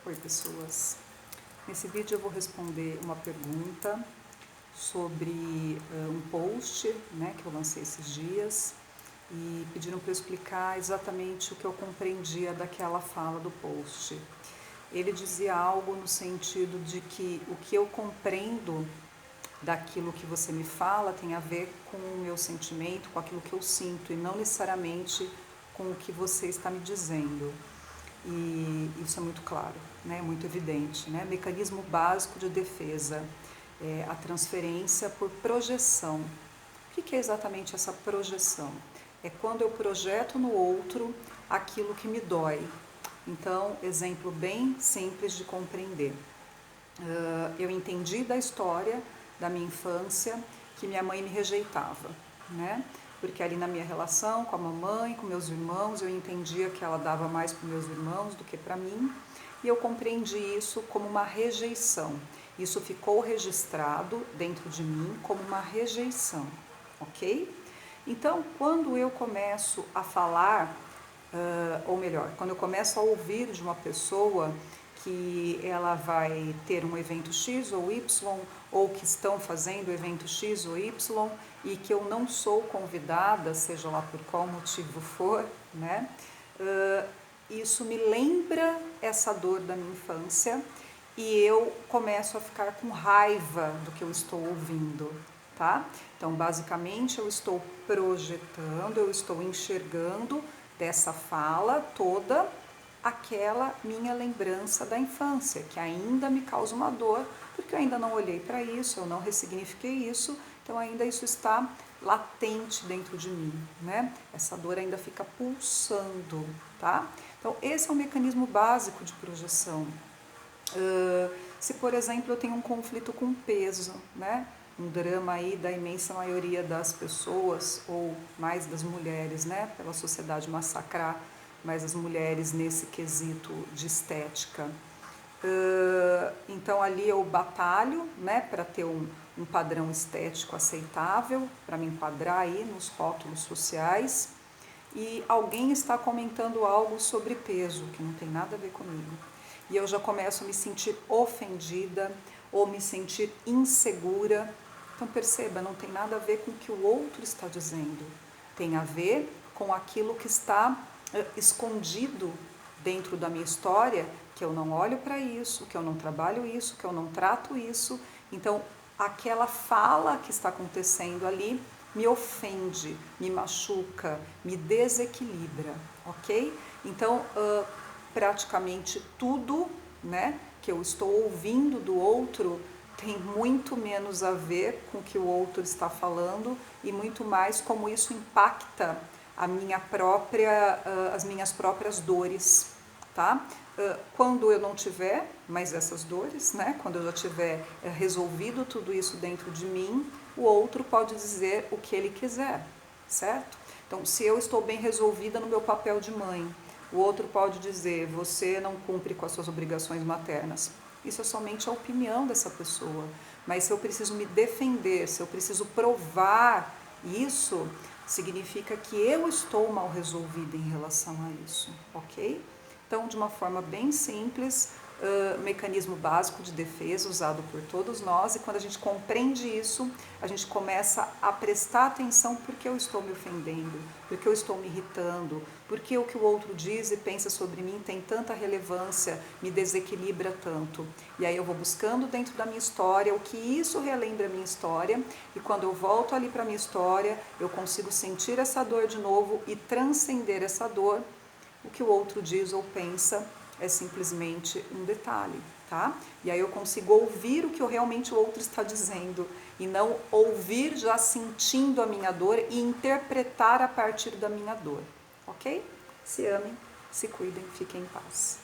Oi, pessoas. Nesse vídeo eu vou responder uma pergunta sobre um post, que eu lancei esses dias, e pediram para eu explicar exatamente o que eu compreendia daquela fala do post. Ele dizia algo no sentido de que o que eu compreendo daquilo que você me fala tem a ver com o meu sentimento, com aquilo que eu sinto, e não necessariamente com o que você está me dizendo. E isso é muito claro, muito evidente. Mecanismo básico de defesa, a transferência por projeção. O que é exatamente essa projeção? É quando eu projeto no outro aquilo que me dói. Então, exemplo bem simples de compreender. Eu entendi da história da minha infância que minha mãe me rejeitava, porque ali na minha relação com a mamãe, com meus irmãos, eu entendia que ela dava mais para meus irmãos do que para mim, e eu compreendi isso como uma rejeição. Isso ficou registrado dentro de mim como uma rejeição, ok? Então, quando eu começo a falar, ou melhor, quando eu começo a ouvir de uma pessoa que ela vai ter um evento X ou Y, ou que estão fazendo evento X ou Y, e que eu não sou convidada, seja lá por qual motivo for, isso me lembra essa dor da minha infância, e eu começo a ficar com raiva do que eu estou ouvindo, tá? Então, basicamente, eu estou projetando, eu estou enxergando dessa fala toda aquela minha lembrança da infância, que ainda me causa uma dor, porque eu ainda não olhei para isso, eu não ressignifiquei isso, então ainda isso está latente dentro de mim, Essa dor ainda fica pulsando, tá? Então, esse é o mecanismo básico de projeção. Se, por exemplo, eu tenho um conflito com peso, um drama aí da imensa maioria das pessoas, ou mais das mulheres, pela sociedade massacrar mais as mulheres nesse quesito de estética. Então ali eu batalho, para ter um padrão estético aceitável, para me enquadrar aí nos rótulos sociais, e alguém está comentando algo sobre peso, que não tem nada a ver comigo. E eu já começo a me sentir ofendida ou me sentir insegura. Então perceba, não tem nada a ver com o que o outro está dizendo. Tem a ver com aquilo que está escondido dentro da minha história, que eu não olho para isso, que eu não trabalho isso, que eu não trato isso. Então, aquela fala que está acontecendo ali me ofende, me machuca, me desequilibra, ok? Então, praticamente tudo, que eu estou ouvindo do outro tem muito menos a ver com o que o outro está falando e muito mais como isso impacta as minhas próprias dores, tá? Quando eu não tiver mais essas dores, quando eu já tiver resolvido tudo isso dentro de mim, o outro pode dizer o que ele quiser, certo? Então, se eu estou bem resolvida no meu papel de mãe, o outro pode dizer, você não cumpre com as suas obrigações maternas. Isso é somente a opinião dessa pessoa. Mas se eu preciso me defender, se eu preciso provar isso, significa que eu estou mal resolvida em relação a isso, ok? Então, de uma forma bem simples, mecanismo básico de defesa usado por todos nós, e quando a gente compreende isso, a gente começa a prestar atenção porque eu estou me ofendendo, porque eu estou me irritando, porque o que o outro diz e pensa sobre mim tem tanta relevância, me desequilibra tanto. E aí eu vou buscando dentro da minha história o que isso relembra a minha história, e quando eu volto ali para a minha história, eu consigo sentir essa dor de novo e transcender essa dor. O que o outro diz ou pensa é simplesmente um detalhe, tá? E aí eu consigo ouvir o que realmente o outro está dizendo e não ouvir já sentindo a minha dor e interpretar a partir da minha dor, ok? Se amem, se cuidem, fiquem em paz.